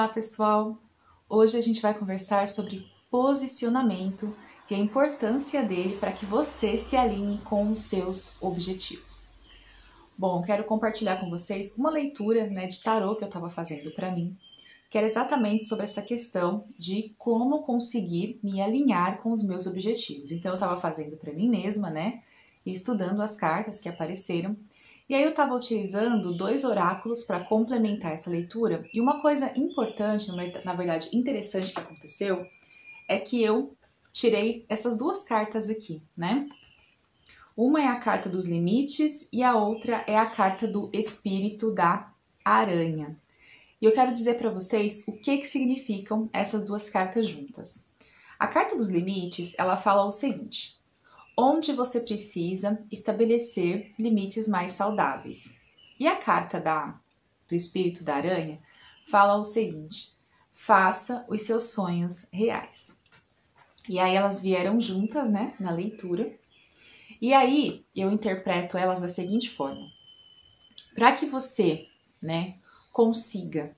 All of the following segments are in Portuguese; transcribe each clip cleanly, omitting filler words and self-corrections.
Olá, pessoal! Hoje a gente vai conversar sobre posicionamento e a importância dele para que você se alinhe com os seus objetivos. Bom, quero compartilhar com vocês uma leitura de tarô que eu estava fazendo para mim, que era exatamente sobre essa questão de como conseguir me alinhar com os meus objetivos. Então eu estava fazendo para mim mesma, e estudando as cartas que apareceram. E aí eu estava utilizando 2 oráculos para complementar essa leitura. E uma coisa importante, na verdade interessante que aconteceu, é que eu tirei essas 2 cartas aqui, Uma é a carta dos limites e a outra é a carta do espírito da aranha. E eu quero dizer para vocês o que significam essas 2 cartas juntas. A carta dos limites, ela fala o seguinte: onde você precisa estabelecer limites mais saudáveis. E a carta do espírito da aranha fala o seguinte: faça os seus sonhos reais. E aí elas vieram juntas, na leitura. E aí eu interpreto elas da seguinte forma: para que você, consiga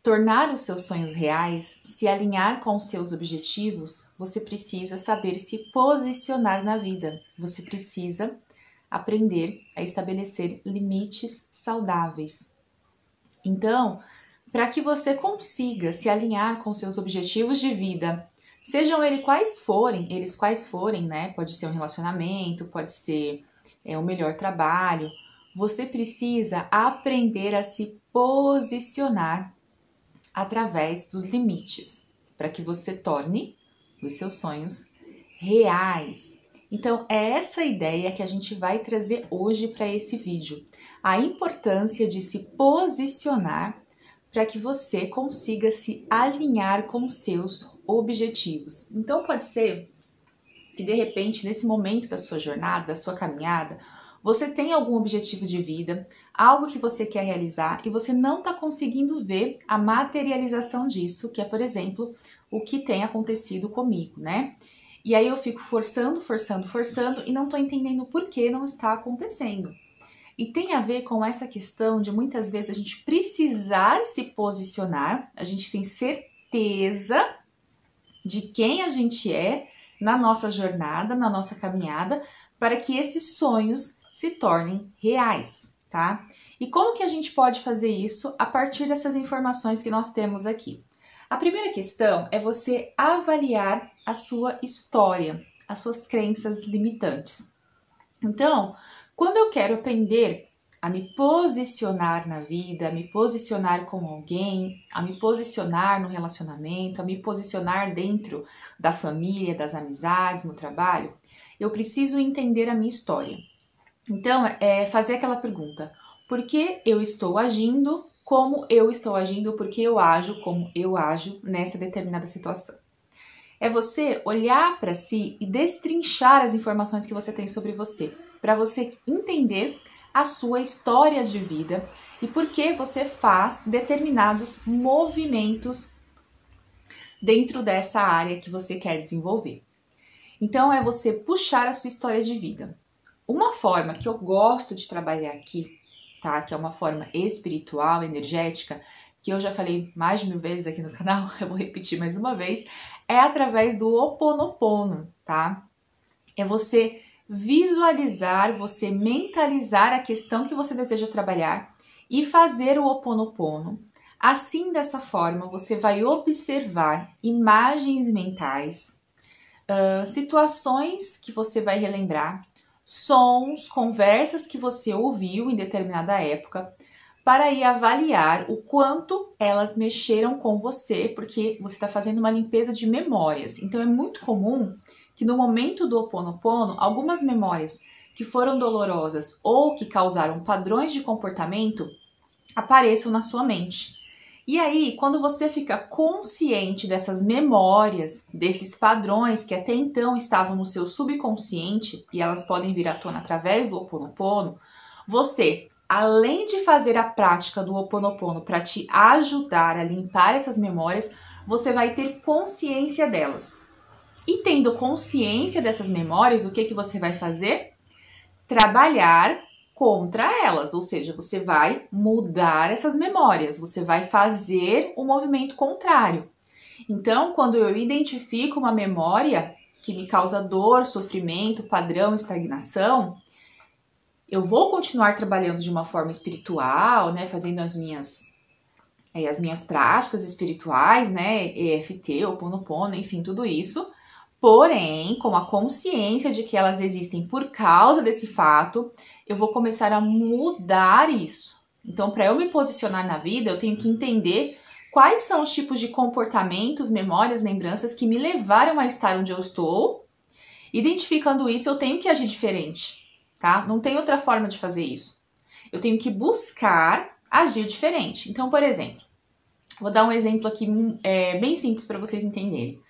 tornar os seus sonhos reais, se alinhar com os seus objetivos, você precisa saber se posicionar na vida. Você precisa aprender a estabelecer limites saudáveis. Então, para que você consiga se alinhar com seus objetivos de vida, sejam eles quais forem, pode ser um relacionamento, pode ser o melhor trabalho, você precisa aprender a se posicionar através dos limites, para que você torne os seus sonhos reais. Então, é essa ideia que a gente vai trazer hoje para esse vídeo. A importância de se posicionar para que você consiga se alinhar com os seus objetivos. Então, pode ser que, de repente, nesse momento da sua jornada, da sua caminhada, você tem algum objetivo de vida, algo que você quer realizar e você não está conseguindo ver a materialização disso, que é, por exemplo, o que tem acontecido comigo, E aí eu fico forçando e não estou entendendo por que não está acontecendo. E tem a ver com essa questão de muitas vezes a gente precisar se posicionar, a gente tem certeza de quem a gente é na nossa jornada, na nossa caminhada, para que esses sonhos se tornem reais, tá? E como que a gente pode fazer isso a partir dessas informações que nós temos aqui? A primeira questão é você avaliar a sua história, as suas crenças limitantes. Então, quando eu quero aprender a me posicionar na vida, a me posicionar com alguém, a me posicionar no relacionamento, a me posicionar dentro da família, das amizades, no trabalho, eu preciso entender a minha história. Então, é fazer aquela pergunta: por que eu estou agindo como eu estou agindo? Por que eu ajo como eu ajo nessa determinada situação? É você olhar para si e destrinchar as informações que você tem sobre você, para você entender a sua história de vida e por que você faz determinados movimentos dentro dessa área que você quer desenvolver. Então, é você puxar a sua história de vida. Uma forma que eu gosto de trabalhar aqui, tá? Que é uma forma espiritual, energética, que eu já falei mais de 1000 vezes aqui no canal, eu vou repetir mais uma vez, é através do Ho'oponopono, tá? É você visualizar, você mentalizar a questão que você deseja trabalhar e fazer o Ho'oponopono. Assim, dessa forma, você vai observar imagens mentais, situações que você vai relembrar, sons, conversas que você ouviu em determinada época, para ir avaliar o quanto elas mexeram com você, porque você está fazendo uma limpeza de memórias. Então é muito comum que no momento do Ho'oponopono, algumas memórias que foram dolorosas ou que causaram padrões de comportamento apareçam na sua mente. E aí, quando você fica consciente dessas memórias, desses padrões que até então estavam no seu subconsciente, e elas podem vir à tona através do Ho'oponopono, você, além de fazer a prática do Ho'oponopono para te ajudar a limpar essas memórias, você vai ter consciência delas. E tendo consciência dessas memórias, o que você vai fazer? Trabalhar contra elas, ou seja, você vai mudar essas memórias, você vai fazer o movimento contrário. Então, quando eu identifico uma memória que me causa dor, sofrimento, padrão, estagnação, eu vou continuar trabalhando de uma forma espiritual, né, fazendo as minhas práticas espirituais, né, EFT, Ho'oponopono, enfim, tudo isso, porém, com a consciência de que elas existem por causa desse fato, eu vou começar a mudar isso. Então, para eu me posicionar na vida, eu tenho que entender quais são os tipos de comportamentos, memórias, lembranças que me levaram a estar onde eu estou. Identificando isso, eu tenho que agir diferente, tá? Não tem outra forma de fazer isso. Eu tenho que buscar agir diferente. Então, por exemplo, vou dar um exemplo aqui bem simples para vocês entenderem.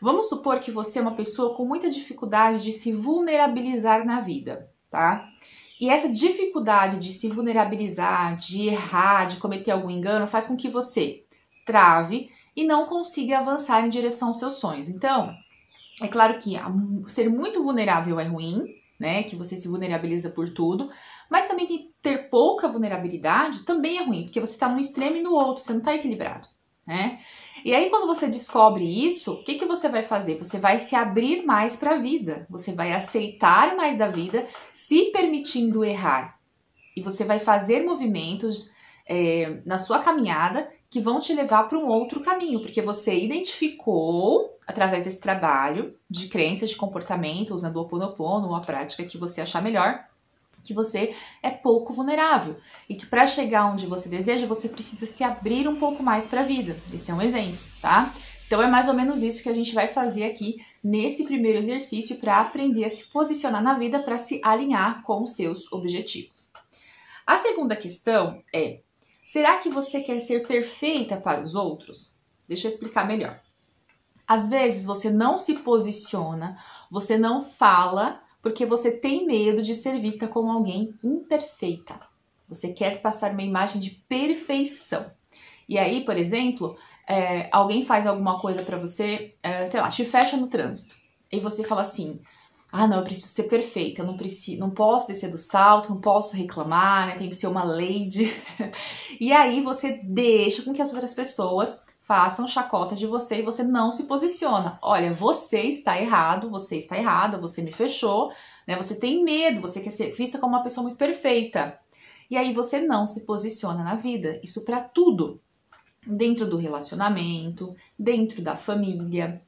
Vamos supor que você é uma pessoa com muita dificuldade de se vulnerabilizar na vida, tá? E essa dificuldade de se vulnerabilizar, de errar, de cometer algum engano, faz com que você trave e não consiga avançar em direção aos seus sonhos. Então, é claro que ser muito vulnerável é ruim, né? Que você se vulnerabiliza por tudo, mas também ter pouca vulnerabilidade também é ruim, porque você está num extremo e no outro, você não está equilibrado, né? E aí, quando você descobre isso, o que você vai fazer? Você vai se abrir mais para a vida, você vai aceitar mais da vida, se permitindo errar. E você vai fazer movimentos na sua caminhada que vão te levar para um outro caminho, porque você identificou, através desse trabalho de crenças, de comportamento, usando o Ho'oponopono ou a prática que você achar melhor, que você é pouco vulnerável e que para chegar onde você deseja, você precisa se abrir um pouco mais para a vida. Esse é um exemplo, tá? Então é mais ou menos isso que a gente vai fazer aqui nesse primeiro exercício para aprender a se posicionar na vida para se alinhar com os seus objetivos. A segunda questão é: será que você quer ser perfeita para os outros? Deixa eu explicar melhor. Às vezes você não se posiciona, você não fala porque você tem medo de ser vista como alguém imperfeita. Você quer passar uma imagem de perfeição. E aí, por exemplo, alguém faz alguma coisa pra você, sei lá, te fecha no trânsito. E você fala assim: ah, não, eu preciso ser perfeita, eu não posso descer do salto, não posso reclamar, né? Tenho que ser uma lady. E aí você deixa com que as outras pessoas façam chacota de você e você não se posiciona. Olha, você está errado, você está errada, você me fechou, né? Você tem medo, você quer ser vista como uma pessoa muito perfeita. E aí você não se posiciona na vida. Isso para tudo. Dentro do relacionamento, dentro da família.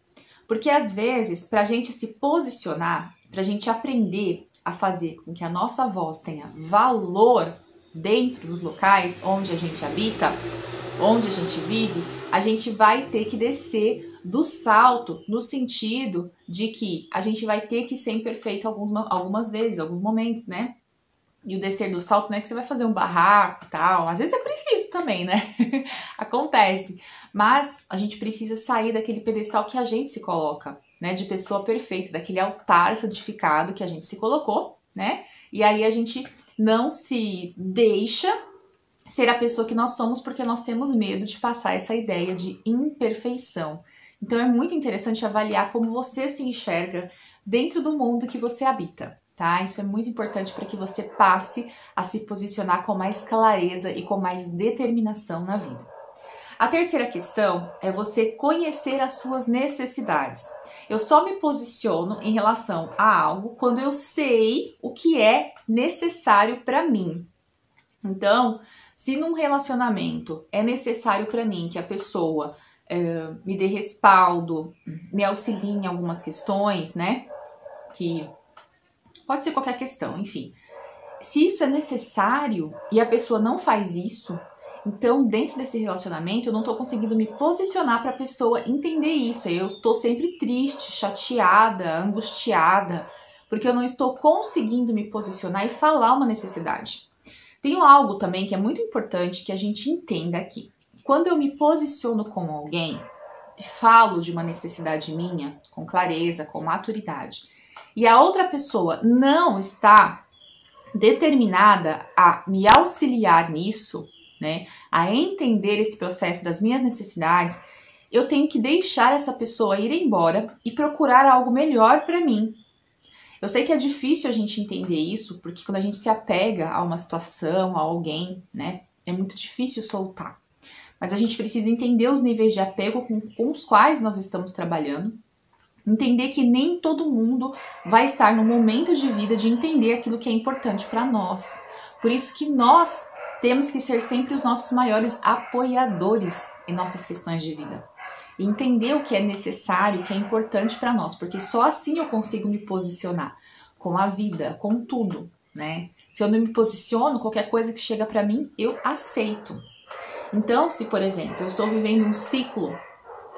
Porque às vezes, pra gente se posicionar, pra gente aprender a fazer com que a nossa voz tenha valor dentro dos locais onde a gente habita, onde a gente vive, a gente vai ter que descer do salto no sentido de que a gente vai ter que ser imperfeito algumas vezes, alguns momentos, né? E o descer do salto não é que você vai fazer um barraco e tal, às vezes é preciso também, né? Acontece. Mas a gente precisa sair daquele pedestal que a gente se coloca, né? De pessoa perfeita, daquele altar santificado que a gente se colocou, né? E aí a gente não se deixa ser a pessoa que nós somos porque nós temos medo de passar essa ideia de imperfeição. Então é muito interessante avaliar como você se enxerga dentro do mundo que você habita, tá? Isso é muito importante para que você passe a se posicionar com mais clareza e com mais determinação na vida. A terceira questão é você conhecer as suas necessidades. Eu só me posiciono em relação a algo quando eu sei o que é necessário para mim. Então, se num relacionamento é necessário para mim que a pessoa me dê respaldo, me auxilie em algumas questões, né? Que pode ser qualquer questão, enfim. Se isso é necessário e a pessoa não faz isso, então dentro desse relacionamento eu não tô conseguindo me posicionar para a pessoa entender isso. Eu estou sempre triste, chateada, angustiada, porque eu não estou conseguindo me posicionar e falar uma necessidade. Tem algo também que é muito importante que a gente entenda aqui. Quando eu me posiciono com alguém, falo de uma necessidade minha, com clareza, com maturidade, e a outra pessoa não está determinada a me auxiliar nisso, né, a entender esse processo das minhas necessidades, eu tenho que deixar essa pessoa ir embora e procurar algo melhor para mim. Eu sei que é difícil a gente entender isso, porque quando a gente se apega a uma situação, a alguém, né, é muito difícil soltar. Mas a gente precisa entender os níveis de apego com os quais nós estamos trabalhando, entender que nem todo mundo vai estar no momento de vida de entender aquilo que é importante para nós. Por isso que nós temos que ser sempre os nossos maiores apoiadores em nossas questões de vida. E entender o que é necessário, o que é importante para nós, porque só assim eu consigo me posicionar com a vida, com tudo, né? Se eu não me posiciono, qualquer coisa que chega para mim, eu aceito. Então, se, por exemplo, eu estou vivendo um ciclo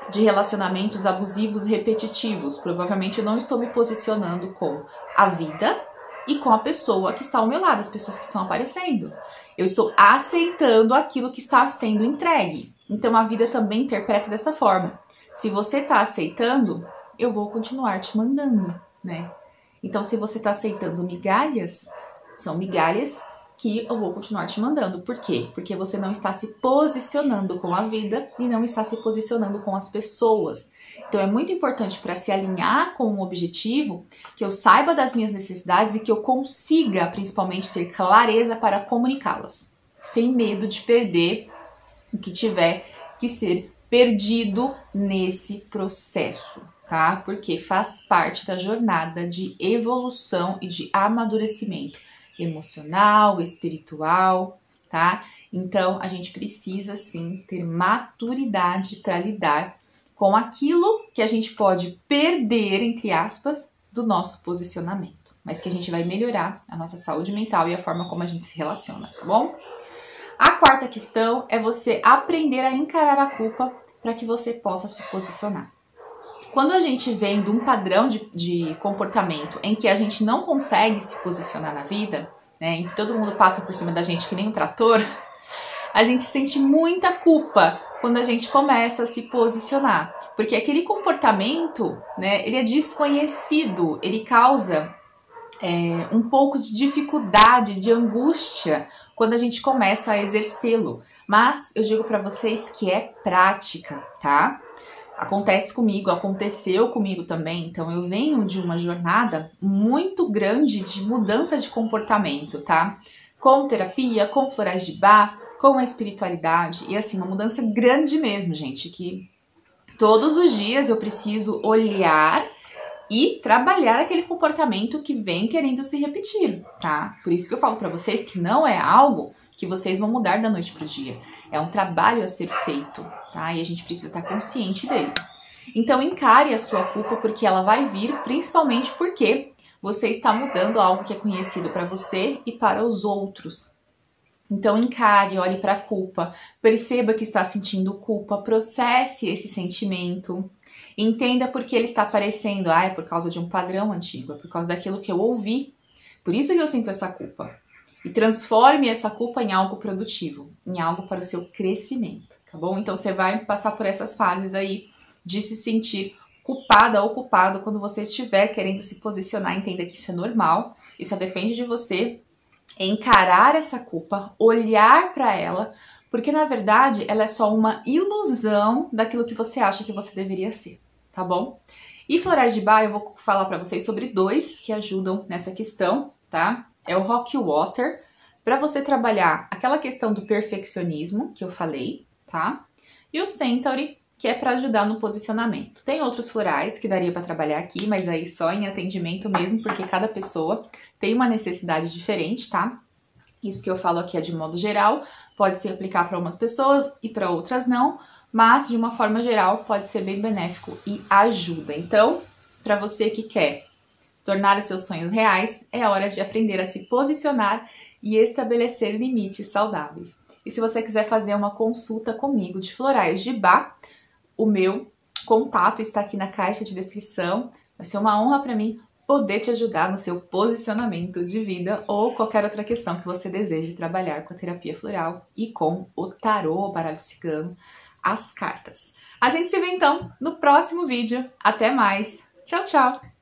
de relacionamentos abusivos repetitivos, provavelmente eu não estou me posicionando com a vida e com a pessoa que está ao meu lado, as pessoas que estão aparecendo. Eu estou aceitando aquilo que está sendo entregue. Então a vida também interpreta dessa forma. Se você está aceitando, eu vou continuar te mandando, né? Então se você está aceitando migalhas, são migalhas que eu vou continuar te mandando. Por quê? Porque você não está se posicionando com a vida e não está se posicionando com as pessoas. Então é muito importante para se alinhar com um objetivo que eu saiba das minhas necessidades e que eu consiga, principalmente, ter clareza para comunicá-las, sem medo de perder o que tiver que ser perdido nesse processo, tá? Porque faz parte da jornada de evolução e de amadurecimento emocional, espiritual, tá? Então, a gente precisa, sim, ter maturidade para lidar com aquilo que a gente pode perder, entre aspas, do nosso posicionamento, mas que a gente vai melhorar a nossa saúde mental e a forma como a gente se relaciona, tá bom? A quarta questão é você aprender a encarar a culpa para que você possa se posicionar. Quando a gente vem de um padrão de comportamento em que a gente não consegue se posicionar na vida, né, em que todo mundo passa por cima da gente que nem um trator, a gente sente muita culpa quando a gente começa a se posicionar. Porque aquele comportamento, né, ele é desconhecido, ele causa um pouco de dificuldade, de angústia, quando a gente começa a exercê-lo. Mas eu digo para vocês que é prática, tá? Acontece comigo, aconteceu comigo também. Então eu venho de uma jornada muito grande de mudança de comportamento, tá? Com terapia, com florais de Bach, com a espiritualidade. E assim, uma mudança grande mesmo, gente, que todos os dias eu preciso olhar e trabalhar aquele comportamento que vem querendo se repetir, tá? Por isso que eu falo pra vocês que não é algo que vocês vão mudar da noite pro dia. É um trabalho a ser feito, tá? E a gente precisa estar consciente dele. Então encare a sua culpa, porque ela vai vir principalmente porque você está mudando algo que é conhecido para você e para os outros. Então encare, olhe para a culpa, perceba que está sentindo culpa, processe esse sentimento, entenda por que ele está aparecendo. Ah, é por causa de um padrão antigo, é por causa daquilo que eu ouvi, por isso que eu sinto essa culpa. E transforme essa culpa em algo produtivo, em algo para o seu crescimento, tá bom? Então você vai passar por essas fases aí de se sentir culpada ou culpado quando você estiver querendo se posicionar. Entenda que isso é normal, isso só depende de você encarar essa culpa, olhar para ela, porque na verdade ela é só uma ilusão daquilo que você acha que você deveria ser, tá bom? E florais de Bach eu vou falar para vocês sobre 2 que ajudam nessa questão, tá? É o Rock Water, para você trabalhar aquela questão do perfeccionismo que eu falei, tá? E o Centauri, que é para ajudar no posicionamento. Tem outros florais que daria para trabalhar aqui, mas aí só em atendimento mesmo, porque cada pessoa tem uma necessidade diferente, tá? Isso que eu falo aqui é de modo geral, pode se aplicar para umas pessoas e para outras não, mas de uma forma geral pode ser bem benéfico e ajuda. Então, para você que quer tornar os seus sonhos reais, é hora de aprender a se posicionar e estabelecer limites saudáveis. E se você quiser fazer uma consulta comigo de florais de Bach, o meu contato está aqui na caixa de descrição. Vai ser uma honra para mim poder te ajudar no seu posicionamento de vida ou qualquer outra questão que você deseje trabalhar com a terapia floral e com o tarô, o baralho cigano, as cartas. A gente se vê então no próximo vídeo. Até mais. Tchau, tchau!